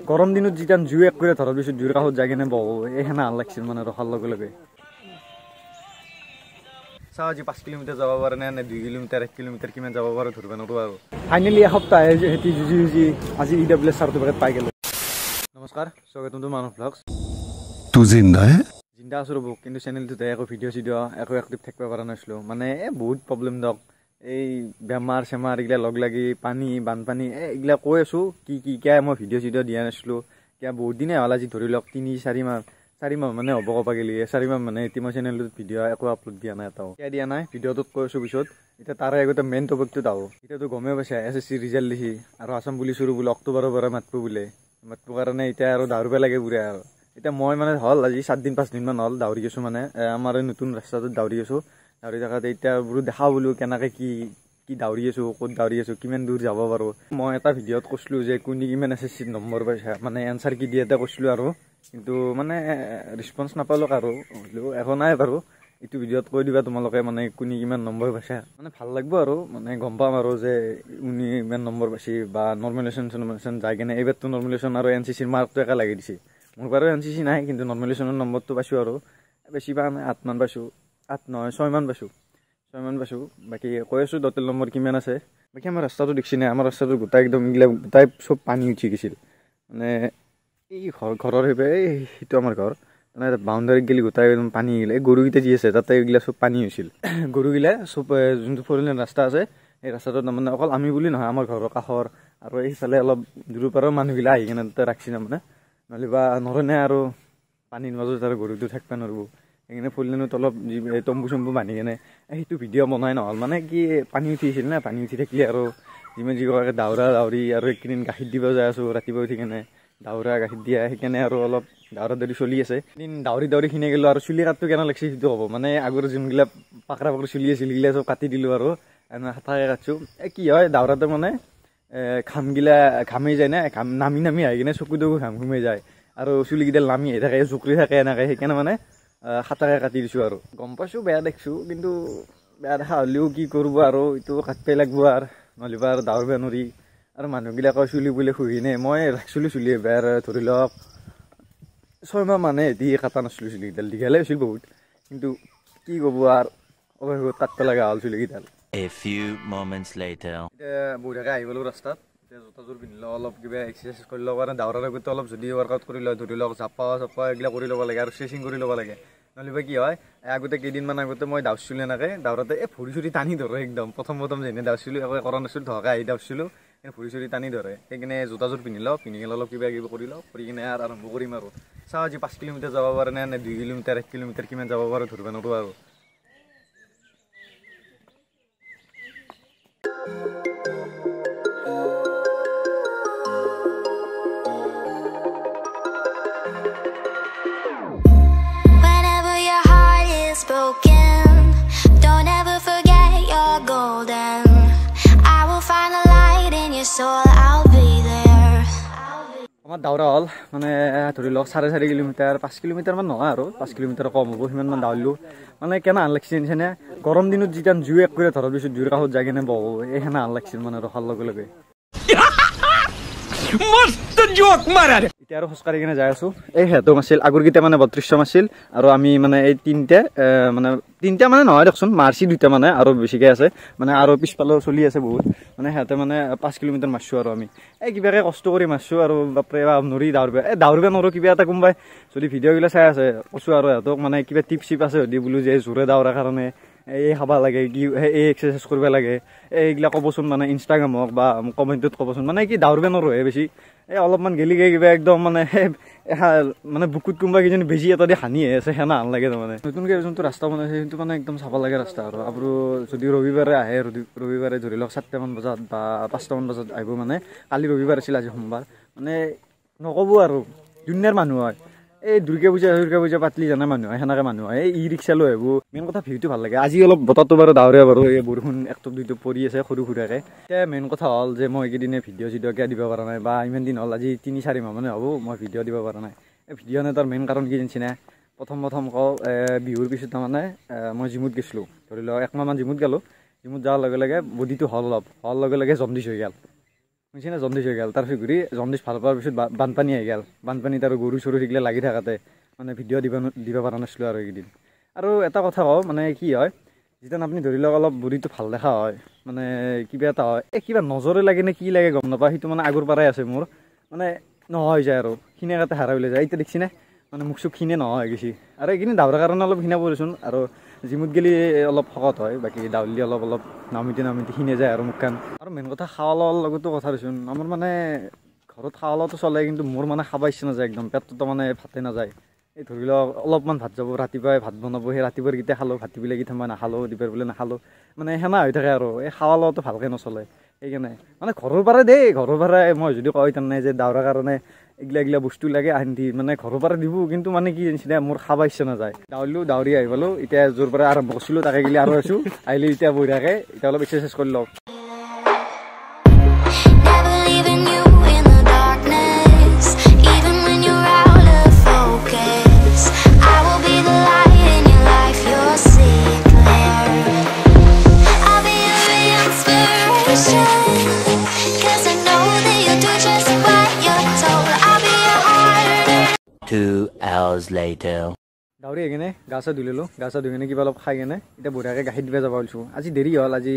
গৰম দিনত যেতিয়া জুই এক কৰি ধৰাৰ পিছত জুইৰ কাষত যাই কিনে বহু এইখানে ভাল লাগছিল মানে ৰখাৰ লগে লগে চাওঁ আজি 5 কিলোমিটাৰ যাব পাৰে নে 2 কিলোমিটাৰ 1 কিলোমিটাৰ কিমান যাব পাৰে ধৰিব নোৱাৰো আৰু ফাইনেলি এসপ্তাহে হেতি যুঁজি আজি EWS চাৰ্টিফিকেট পাই গেলো নমস্কাৰ স্বাগতম টু মানৱ ব্লগছ তু জিন্দা হে জিন্দা আছো ৰব কিন্তু চেনেলটোতে একো ভিডিঅ' একো এক্টিভ থাকিব পৰা নাছিলো মানে বহুত প্ৰব্লেম দক এই বেমাৰ চেমাৰ এইগিলা লগ লাগি পানী বানপানী এইগিলা কৈ আছো কি কিয়া মই ভিডিঅ' দিয়া নাছিলো কিয়া বহুত দিনে হ'ল আজি ধৰি লওক 4 মাহ মানে হ'ব ক'ব গেলি 4 মাহ মানে এতিয়া মই চেনেলটোত ভিডিঅ' একো আপলোড দিয়া নাই এটাও কিয়া দিয়া নাই ভিডিঅ'টোত কৈ আছো পিছত এতিয়া তাৰে আগতে মেইন টপিকটোত আহো এতিয়াতো গমেই পাইছে SSC ৰিজাল্ট দিছি আৰু আছাম পুলিচৰো বোলে অক্টোবৰৰ পৰা মাতব কাৰণে এতিয়া আৰু দাউৰিব লাগে বুঢ়া আৰু এতিয়া মই মানে হ'ল আজি 7 দিন 5 দিন মান হ'ল দাউৰি আছো মানে আমাৰ নতুন ৰাস্তাটোত দাউৰি আছো দাউৰি থাকাতে এতিয়া বোলো দেখাও বোলো কেনেকৈ কি দাউৰি আছো ক'ত দাউৰি আছো কিমান দূৰ যাব পাৰো মই এটা ভিডিঅ'ত কৈছিলো যে কোনে কিমান SSC নম্বৰ পাইছে মানে এনসাৰ কি দিয়ে এটা কৈছিলো আৰু কিন্তু মানে ৰেছপন্স নাপালো আৰু একো নাই বাৰু এইটো ভিডিঅ'ত কৈ দিবা তোমালোকে মানে কোনে কিমান নম্বৰ পাইছে মানে ভাল লাগব আৰু মানে গম পাম আৰু যে উনি ইমান নম্বৰ পাইছে বা নৰ্মেলেশ্যন যাই কিনে এইবাৰতো নৰ্মেলেশ্যন আৰু NCCৰ মাৰ্কটো একে লাগি দিছে মোৰ বাৰু NCC নাই কিন্তু নৰ্মেলেশ্যনৰ নম্বৰটো পাইছোঁ আৰু বেছি পা নাই 8 মান পাইছোঁ 8 নহয় 6 মান পাইছোঁ বাকী কৈ আছোঁ টোটেল নম্বৰ কিমান আছে বাকী আমাৰ ৰাস্তাটো দেখছি নাই আমাৰ ৰাস্তাটো গোটাই একদম এইগিলা গোটাই চব পানী উঠি গৈছিল মানে এই ঘৰৰ সেইটো আমাৰ ঘৰ মানে বাউণ্ডাৰীত গেলি গোটাই একদম পানী গেলে এই গৰুকেইটা যি আছে তাতে এইগিলা চব পানী হৈছিল গৰুগিলা চব যোনটো 4-লেন ৰাস্তা আছে এই ৰাস্তাটোত মানে অকল আমি বুলি নহয় আমাৰ ঘৰৰ কাষৰ আৰু এইফালে অলপ দূৰৰ পৰাও মানুহগিলা আহি কিনে তাতে ৰাখছি না মানে নহ'লে বা নৰনে আৰু পানীৰ মাজত আৰু গৰুটো থাকিব নোৱাৰিব সেইকাৰণে 4-লেনত অলপ তম্বু চম্বু বান্ধি কিনে সেইটো ভিডিঅ' বনাই নহ'ল মানে কি পানী উঠিছিল না পানী উঠি থাকিলে আৰু যিমান যি কয় দাউৰি আৰু এইকেইদিন গাখীৰ দিব যাই আছোঁ ৰাতিপুৱা উঠি কিনে দাউৰা গাখীৰ দিয়া সেইকাৰণে আৰু অলপ দাউৰি চলি আছে এদিন দাউৰি খিনে গেলোঁ আৰু চুলি কাটটো কেনে লাগিছে সেইটো হ'ব মানে আগৰ যোনগিলা পাকৰা চুলি আছিল সেইগিলা চব কাটি দিলোঁ আৰু হাতাকে কাটছোঁ কি হয় দাউৰাটো মানে ঘামেই যায় না নামি আহি কিনে চকু তকু ঘাম ঘুমাই যায় আৰু চুলিকেইডাল নামি আহি থাকে জুকৰি থাকে এনেকৈ সেইকাৰণে মানে হাতাকে কাটি দিছোঁ আৰু গম পাইছোঁ বেয়া দেখিছোঁ কিন্তু বেয়া দেখা হ'লেও কি কৰিব আৰু এইটো কাটবই লাগব আৰু নহ'লে আৰু দাউৰিব নোৱাৰি আৰু মানুহবিলাকৰ চুলি বোলে শুহিনে মই ৰাখিছিলোঁ চুলি বেয়া ধৰি লওক 6 মাহ মানে এটি কাটা নাছিলোঁ চুলিকেইডাল দীঘালে হৈছিল বহুত কিন্তু কি ক'ব আৰু অৱশেষত কাটব লগা হ'ল চুলিকেইডাল A few moments later. এতিয়া বঢ়িয়াকৈ আহি গ'লোঁ ৰাস্তাত এতিয়া জোতাযোৰ পিন্ধিলেও অলপ কিবা এক্সাৰচাইজ কৰি ল'ব কাৰণে দাউৰাৰ আগতে অলপ যদি ৱৰ্কআউট কৰি লয় ধৰি লওক জাপা এইগিলা কৰি ল'ব লাগে আৰু ষ্ট্ৰেচিং কৰি ল'ব লাগে নহ'লে বা কি হয় আগতে কেইদিনমান আগতে মই দাউৰিছিলোঁ এনেকৈ দাউৰতে ভৰি চৰি টানি ধৰে একদম প্ৰথম যেনে দাউৰিছিলোঁ একো কৰা নাছিলোঁ ধৰকৈ আহি দাউৰিছিলোঁ ভৰি চৰি টানি ধৰে সেইকাৰণে জোতাযোৰ পিন্ধি কিনে অলপ কিবা কিবি কৰি লওঁ কৰি কিনে আৰু আৰম্ভ কৰিম আৰু চাওঁ আজি 5 কিলোমিটাৰ যাব পাৰে নে 2 কিলোমিটাৰ 1 কিলোমিটাৰ কিমান যাব পাৰে ধৰিব নোৱাৰো আৰু Whenever your heart is broken, don't ever forget you're golden. I will find a light in your soul, I'll be there. আমাৰ দাউৰা হ'ল মানে ধৰি লওক 4.5 কিলোমিটাৰ 5 কিলোমিটাৰমান নহয় আৰু 5 কিলোমিটাৰ কম হ'ব সিমানমান দাউৰিলোঁ মানে কেনে ভাল লাগিছিল নিচিনা গৰম দিনত যেতিয়া জুই এক কৰি ধৰাৰ পিছত জুইৰ কাষত যাই কিনে বহু এইখানে ভাল লাগিছিল মানে ৰখাৰ লগে লগে এতিয়া আৰু খোজকাঢ়ি কিনে যাই আছোঁ এই সিহঁতক আছিল আগৰকেইটা মানে 32 আছিল আৰু আমি মানে এই তিনিটা মানে নহয় দিয়কচোন মাৰ্চি 2টা মানে আৰু বেছিকৈ আছে মানে আৰু পিছফালেও চলি আছে বহুত মানে সিহঁতে মানে 5 কিলোমিটাৰ মাৰিছোঁ আৰু আমি কিবাকৈ কষ্ট কৰি মাৰিছোঁ আৰু বাপৰে বাপ নৰি দাউৰিব নোৱাৰোঁ কিবা এটা কোনোবাই যদি ভিডিঅ'গিলা চাই আছে কৈছোঁ আৰু সিহঁতক মানে কিবা টিপ চিপ আছে যদি বোলো যে জোৰে দাউৰাৰ কাৰণে এই খাব লাগে কি এই এক্সাৰচাইজ কৰিব লাগে এইগিলা ক'বচোন মানে ইনষ্টাগ্ৰাম হওক বা কমেণ্টত ক'বচোন মানে কি দাউৰিব নোৱাৰোঁ বেছি এই অলপমান গেলিগৈ কিবা একদম মানে বুকুত কোনোবা কিজানি বেজি এটা দি সানি আছে সেনা ভাল লাগে তাৰমানে নতুনকৈ যোনটো ৰাস্তা বনাইছে সেইটো মানে একদম চাব লাগে ৰাস্তা আৰু যদি ৰবিবাৰে আহে ৰবিবাৰে ধৰি লওক 7টামান বজাত বা 5টামান বজাত আহিব মানে কালি ৰবিবাৰ আছিল আজি সোমবাৰ মানে নক'ব আৰু দুনিয়াৰ মানুহ হয় এই দুৰ্গা পূজা পাতলি জানা মানুহ হয় সেনেকৈ মানুহ হয় এই ৰিক্সা লৈ আহিব মেইন কথা ভিউটো ভাল লাগে আজি অলপ বতৰটো বাৰু ডাৱৰীয়া বাৰু এই বৰষুণ 1-2 পৰি আছে সৰু সুৰাকৈ এতিয়া মেইন কথা হ'ল যে মই এইকেইদিনে ভিডিঅ' কিয় দিব পৰা নাই বা ইমান দিন হ'ল আজি 3-4 মাহ মানে হ'ব মই ভিডিঅ' দিব পৰা নাই এই ভিডিঅ' নেতাৰ মেইন কাৰণ কি জানিছে না প্ৰথম কওঁ বিহুৰ পিছত তাৰমানে মই জিমত গৈছিলোঁ ধৰি লওক 1 মাহমান জিমত গ'লোঁ জিমত যোৱাৰ লগে লগে বডিটো হোৱাৰ লগে লগে জণ্ডিছ হৈ গ'ল শুনছি না জণ্ডিছ হৈ গ'ল তাৰ পিছত ঘূৰি জণ্ডিছ ভাল পোৱাৰ পিছত বানপানী আহি গ'ল বানপানীত আৰু গৰু চৰু সেইগিলা লাগি থাকাতে মানে ভিডিঅ' দিব পৰা নাছিলোঁ আৰু এইকেইদিন আৰু এটা কথা কওঁ মানে কি হয় যেতিয়া আপুনি ধৰি লওক অলপ বডিটো ভাল দেখা হয় মানে কিবা এটা হয় কিবা নজৰে লাগে নে কি লাগে গম নাপাওঁ সেইটো মানে আগৰ পৰাই আছে মোৰ মানে নোহোৱা হৈ যায় আৰু খিনে কাতে হাৰা ওলাই যায় এতিয়া দেখিছেনে মানে মুখ চুখ খিনে নোহোৱা হৈ গৈছে আৰু এইখিনি দাউৰাৰ কাৰণে অলপ খিনা পৰিছোন আৰু জিমত গেলি অলপ শকত হয় বাকী দাউলি অলপ নামিতি খিনে যায় আৰু মুখখন আৰু মেইন কথা খাৱা লোৱাৰ লগতো কথা দেচোন আমাৰ মানে ঘৰত খাৱা লোৱাটো চলে কিন্তু মোৰ মানে খাব ইচ্ছা নাযায় একদম পেটটো মানে ভাতে নাযায় এই ধৰি লওক অলপমান ভাত যাব ৰাতিপুৱাই ভাত বনাব সেই ৰাতিপুৱাৰ কেইটা খালোঁ ভাতিবিলাক কেইটা মই নাখালোঁ দিবাৰ বোলে নাখালোঁ মানে সেনা হৈ থাকে আৰু এই খাৱা লোৱাটো ভালকৈ নচলে সেইকাৰণে মানে ঘৰৰ পৰাই দেই ঘৰৰ পৰাই মই যদি কয় তাৰমানে যে দাউৰাৰ কাৰণে এইগিলা বস্তু লাগে আনি মানে ঘৰৰ পৰা দিব কিন্তু মানে কি জানিছিলে মোৰ খাব ইচ্ছা নাযায় দাউৰি আহি পালোঁ এতিয়া য'ৰ পৰা আৰম্ভ কৰিছিলোঁ তাকে গেলি আৰু আছোঁ আহিলে এতিয়া বহি থাকে এতিয়া অলপ এক্সাৰচাইজ কৰি লওক দাউৰি আহি কিনে গা চা ধুই ল'লোঁ গা চা ধুই কিনে কিবা অলপ খাই কিনে এতিয়া বঢ়িয়াকৈ গাখীৰ দিব যাব ওলাইছোঁ আজি দেৰি হ'ল আজি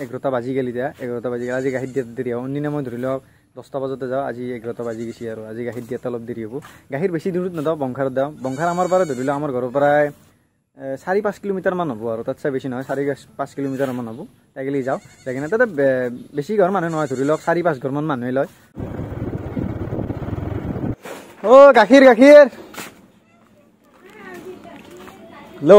11টা বাজি গ'ল এতিয়া 11টা বাজি গ'ল আজি গাখীৰ দিয়াত দেৰি হ'ল অন্যদিনা মই ধৰি লওক 10টা বজাতে যাওঁ আজি 11টা বাজি গৈছে আৰু আজি গাখীৰ দিয়াত অলপ দেৰি হ'ব গাখীৰ বেছি দূৰত নাযাওঁ বংখাৰত যাওঁ বংখাৰ আমাৰ পৰা ধৰি লওক আমাৰ ঘৰৰ পৰাই 4-5 কিলোমিটাৰমান হ'ব আৰু তাতছে বেছি নহয় 4-5 কিলোমিটাৰমান হ'ব তাই গেলি যাওঁ যাই কিনে তাতে বেছি ঘৰ মানুহ নহয় ধৰি লওক 4-5 ঘৰমান মানুহে লয় অ' গাখীৰ লো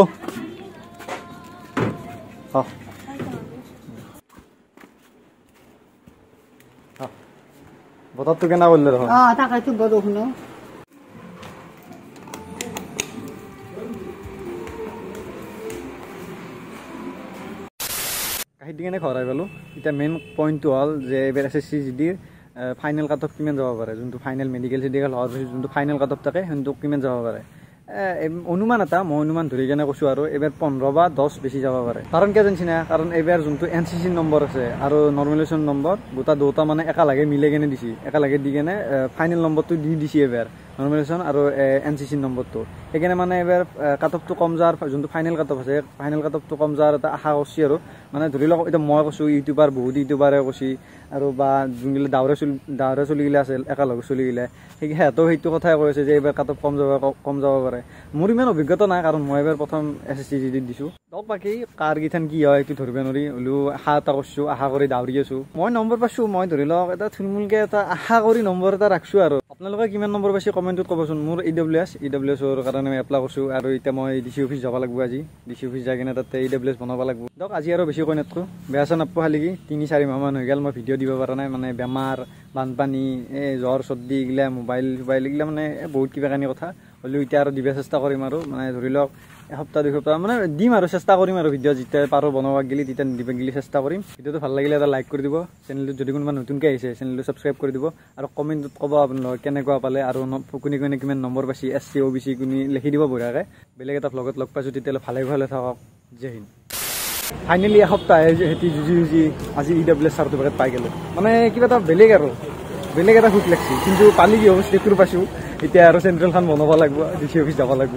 বতৰটো কেনে কৰিলে দেখোন তাকেতো বৰষুণ গাখীৰ দি কিনে ঘৰ আহি পালোঁ এতিয়া মেইন পইণ্টটো হ'ল যে এইবাৰ SSC GDৰ ফাইনেল কাট অফ কিমান যাব পাৰে যোনটো ফাইনেল মেডিকেল হোৱাৰ পিছত যোনটো ফাইনেল কাট অফ থাকে সেইটো কিমান যাব পাৰে অনুমান এটা মই অনুমান ধৰি কেনে কৈছোঁ আৰু এইবাৰ 15 বা 10 বেছি যাব পাৰে কাৰণ কিয় জানিছি না কাৰণ এইবাৰ যোনটো NCC নম্বৰ আছে আৰু নৰ্মেলাইজেশ্যন নম্বৰ দুটা মানে একেলগে মিলাই কেনে দিছে একেলগে দি কেনে ফাইনেল নম্বৰটো দি দিছে এইবাৰ নৰ্মেলাইজেশ্যন আৰু NCC নম্বৰটো সেইকাৰণে মানে এইবাৰ কাট অফটো কম যোৱাৰ যোনটো ফাইনেল কাট অফ আছে ফাইনেল কাট অফটো কম যোৱাৰ এটা আশা কৰিছে আৰু মানে ধৰি লওক এতিয়া মই কৈছোঁ ইউটিউবাৰ বহুত ইউটিউবাৰে কৈছে আৰু বা যোনগিলা দাউৰা চলিগিলা আছে একেলগে চলিগিলা সিহঁতেও সেইটো কথাই কৈ আছে যে এইবাৰ কাট অফ কম যাব পাৰে মোৰ ইমান অভিজ্ঞতা নাই কাৰণ মই এইবাৰ প্ৰথম SSC GD দিছোঁ ধৰক বাকী কাৰ কেইখন কি হয় সেইটো ধৰিব নোৱাৰি হ'লেও আশা এটা কৰিছোঁ আশা কৰি দাউৰি আছোঁ মই নম্বৰ পাইছোঁ মই ধৰি লওক এটা থুলমূলকৈ এটা আশা কৰি নম্বৰ এটা ৰাখিছোঁ আৰু আপোনালোকে কিমান নম্বৰ পাইছে কমেণ্টত ক'বচোন মোৰ EWSৰ কাৰণে মই এপ্লাই কৰিছোঁ আৰু এতিয়া মই DC অফিচ যাব লাগিব আজি DC অফিচ যাই কিনে তাতে EWS বনাব লাগিব ধৰক আজি আৰু বেছি কৈ নাথাকোঁ বেয়া চেয়া নাপাব খালি 3-4 মাহমান হৈ গ'ল মই ভিডিঅ' দিব পৰা নাই মানে বেমাৰ বানপানী জ্বৰ চৰ্দি এইগিলা মোবাইল এইগিলা মানে বহুত কিবা কানি কথা হ'লেও এতিয়া আৰু দিব চেষ্টা কৰিম আৰু মানে ধৰি লওক এসপ্তাহ 2 সপ্তাহ মানে দিম আৰু চেষ্টা কৰিম আৰু ভিডিঅ' যেতিয়া পাৰোঁ বনাব গেলি তেতিয়া দিব গেলি চেষ্টা কৰিম ভিডিঅ'টো ভাল লাগিলে এটা লাইক কৰি দিব চেনেলটোত যদি কোনোবা নতুনকৈ আহিছে চেনেলটো ছাবস্ক্ৰাইব কৰি দিব আৰু কমেণ্টত ক'ব আপোনালোকে কেনেকুৱা পালে আৰু কোনে কিমান নম্বৰ পাইছে SC OBC কোনে লিখি দিব বঢ়িয়াকৈ বেলেগ এটা ভ্লগত লগ পাইছোঁ তেতিয়াহ'লে ভালে থাকক জয় হিন্দ ফাইনেলি এসপ্তাহে সিহঁতি যুঁজি আজি EWS চাৰ্টিফিকেট পাই গ'লোঁ মানে কিবা এটা বেলেগ এটা সুখ লাগিছে কিন্তু পালি কি হ'ব ষ্টেকটো পাইছোঁ এতিয়া আৰু চেণ্ট্ৰেলখন বনাব লাগিব DC অফিচ যাব লাগিব